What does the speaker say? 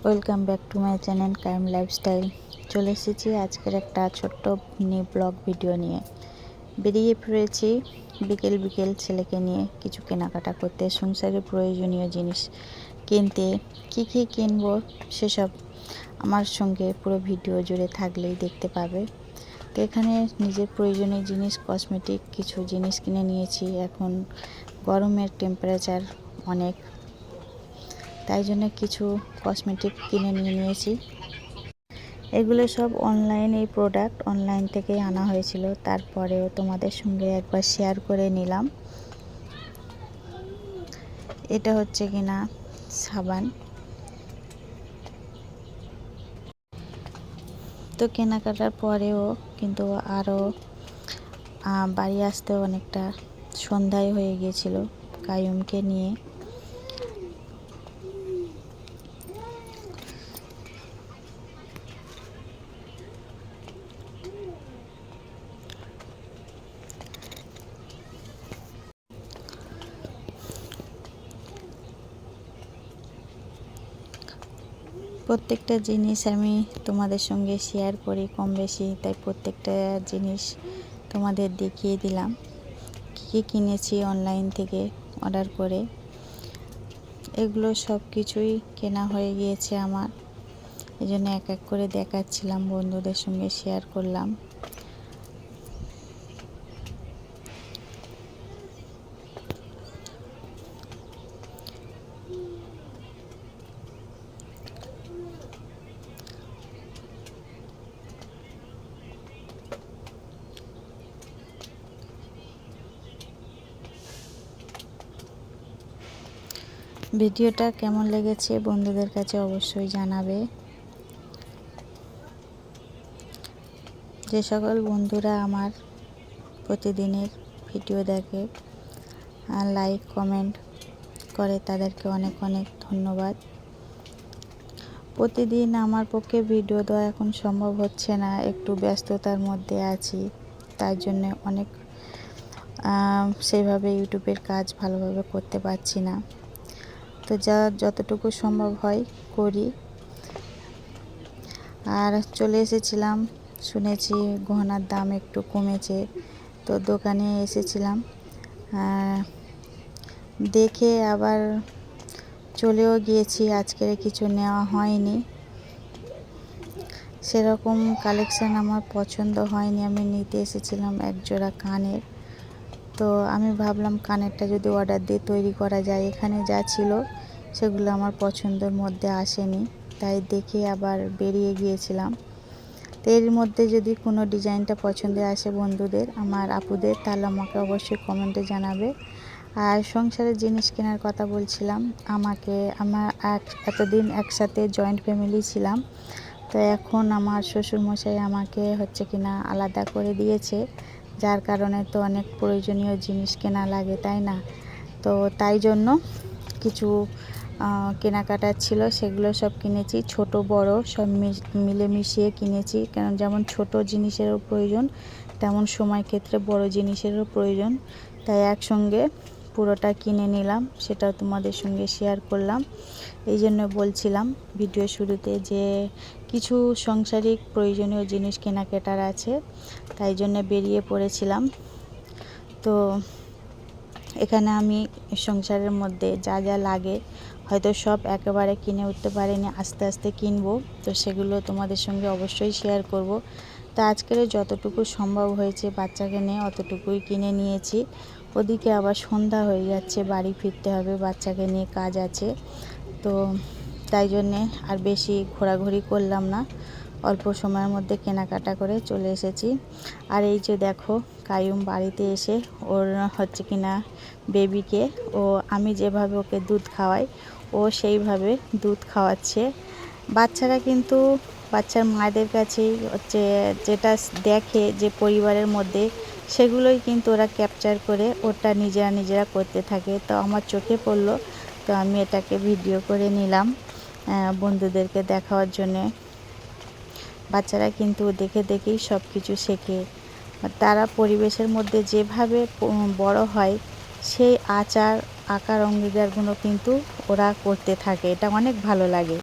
Welcome back to my channel কায়েম lifestyle. চলে এসেছি আজকের একটা ছোট্ট মিনি ব্লগ ভিডিও নিয়ে। বেরিয়ে পড়েছি বিকেল বিকেল ছেলেকে নিয়ে কিছু কেনাকাটা করতে, সংসারের প্রয়োজনীয় জিনিস কিনতে। কী কী কিনবো সেসব আমার সঙ্গে পুরো ভিডিও জুড়ে থাকলেই দেখতে পাবে। তো এখানে নিজের প্রয়োজনীয় জিনিস, কসমেটিক কিছু জিনিস কিনে নিয়েছি। এখন গরমের টেম্পারেচার অনেক, তাই জন্য কিছু কসমেটিক কিনে নিয়েছি। এগুলো সব অনলাইন প্রোডাক্ট, অনলাইন থেকেই আনা হয়েছিল। তারপরেও তোমাদের সঙ্গে একবার শেয়ার করে নিলাম। এটা হচ্ছে কিনা সাবান। তো কেনাকাটার পরেও কিন্তু আরও বাড়ি আসতেও অনেকটা সন্ধ্যায় হয়ে গিয়েছিল কায়ুমকে নিয়ে। প্রত্যেকটা জিনিস আমি তোমাদের সঙ্গে শেয়ার করি কম বেশি, তাই প্রত্যেকটা জিনিস তোমাদের দেখিয়ে দিলাম। কী কিনেছি অনলাইন থেকে অর্ডার করে, এগুলো সব কিছুই কেনা হয়ে গিয়েছে আমার। এই জন্য এক এক করে দেখাচ্ছিলাম, বন্ধুদের সঙ্গে শেয়ার করলাম। ভিডিওটা কেমন লেগেছে বন্ধুদের কাছে অবশ্যই জানাবে। যে সকল বন্ধুরা আমার প্রতিদিনের ভিডিও দেখে আর লাইক কমেন্ট করে, তাদেরকে অনেক অনেক ধন্যবাদ। প্রতিদিন আমার পক্ষে ভিডিও দেওয়া এখন সম্ভব হচ্ছে না, একটু ব্যস্ততার মধ্যে আছি, তার জন্য অনেক সেভাবে ইউটিউবের কাজ ভালোভাবে করতে পারছি না। তো যতটুকু সম্ভব হয় করি। আর চলে এসেছিলাম, শুনেছি গহনার দাম একটু কমেছে, তো দোকানে এসেছিলাম, দেখে আবার চলেও গিয়েছি। আজকের কিছু নেওয়া হয়নি, সেরকম কালেকশান আমার পছন্দ হয়নি। আমি নিতে এসেছিলাম এক জোড়া কানের, তো আমি ভাবলাম কানেরটা যদি অর্ডার দিয়ে তৈরি করা যায়। এখানে যা ছিল সেগুলো আমার পছন্দের মধ্যে আসেনি, তাই দেখে আবার বেরিয়ে গিয়েছিলাম। তো এর মধ্যে যদি কোনো ডিজাইনটা পছন্দে আসে বন্ধুদের, আমার আপুদের, তাহলে আমাকে অবশ্যই কমেন্টে জানাবে। আর সংসারের জিনিস কেনার কথা বলছিলাম। আমার এতদিন একসাথে জয়েন্ট ফ্যামিলি ছিলাম, তো এখন আমার শ্বশুরমশাই আমাকে হচ্ছে কিনা আলাদা করে দিয়েছে, যার কারণে তো অনেক প্রয়োজনীয় জিনিস কেনা লাগে, তাই না? তো তাই জন্য কিছু কেনাকাটা ছিল, সেগুলো সব কিনেছি। ছোট বড় সব মিলেমিশিয়ে কিনেছি, কারণ যেমন ছোট জিনিসেরও প্রয়োজন, তেমন সময় ক্ষেত্রে বড় জিনিসেরও প্রয়োজন। তাই একসঙ্গে পুরোটা কিনে নিলাম, সেটাও তোমাদের সঙ্গে শেয়ার করলাম। এই জন্য বলছিলাম ভিডিও শুরুতে যে কিছু সাংসারিক প্রয়োজনীয় জিনিস কেনাকাটার আছে, তাই জন্য বেরিয়ে পড়েছিলাম। তো এখানে আমি সংসারের মধ্যে যা যা লাগে হয়তো সব একেবারে কিনে উঠতে পারিনি, আস্তে আস্তে কিনবো, তো সেগুলো তোমাদের সঙ্গে অবশ্যই শেয়ার করব। তো আজকের যতটুকু সম্ভব হয়েছে বাচ্চাকে নিয়ে অতটুকুই কিনে নিয়েছি। ওদিকে আবার সন্ধ্যা হয়ে যাচ্ছে, বাড়ি ফিরতে হবে, বাচ্চাকে নিয়ে কাজ আছে। তো তাই জন্যে আর বেশি ঘোরাঘুরি করলাম না, অল্প সময়ের মধ্যে কেনাকাটা করে চলে এসেছি। আর এই যে দেখো কায়ুম বাড়িতে এসে ওর হচ্ছে কিনা বেবিকে, আমি যেভাবে ওকে দুধ খাওয়াই ও সেইভাবে দুধ খাওয়াচ্ছে। বাচ্চারা কিন্তু বাচ্চার মায়েদের কাছেই হচ্ছে যেটা দেখে যে পরিবারের মধ্যে, সেগুলোই কিন্তু ওরা ক্যাপচার করে ওটা নিজেরা করতে থাকে। তো আমার চোখে পড়লো, তো আমি এটাকে ভিডিও করে নিলাম বন্ধুদেরকে দেখাবার জন্যে। বাচ্চারা কিন্তু দেখে দেখেই সব কিছু শেখে। তারা পরিবেশের মধ্যে যেভাবে বড় হয়, সেই আচার আকার অঙ্গীকারগুলো কিন্তু ওরা করতে থাকে। এটা অনেক ভালো লাগে।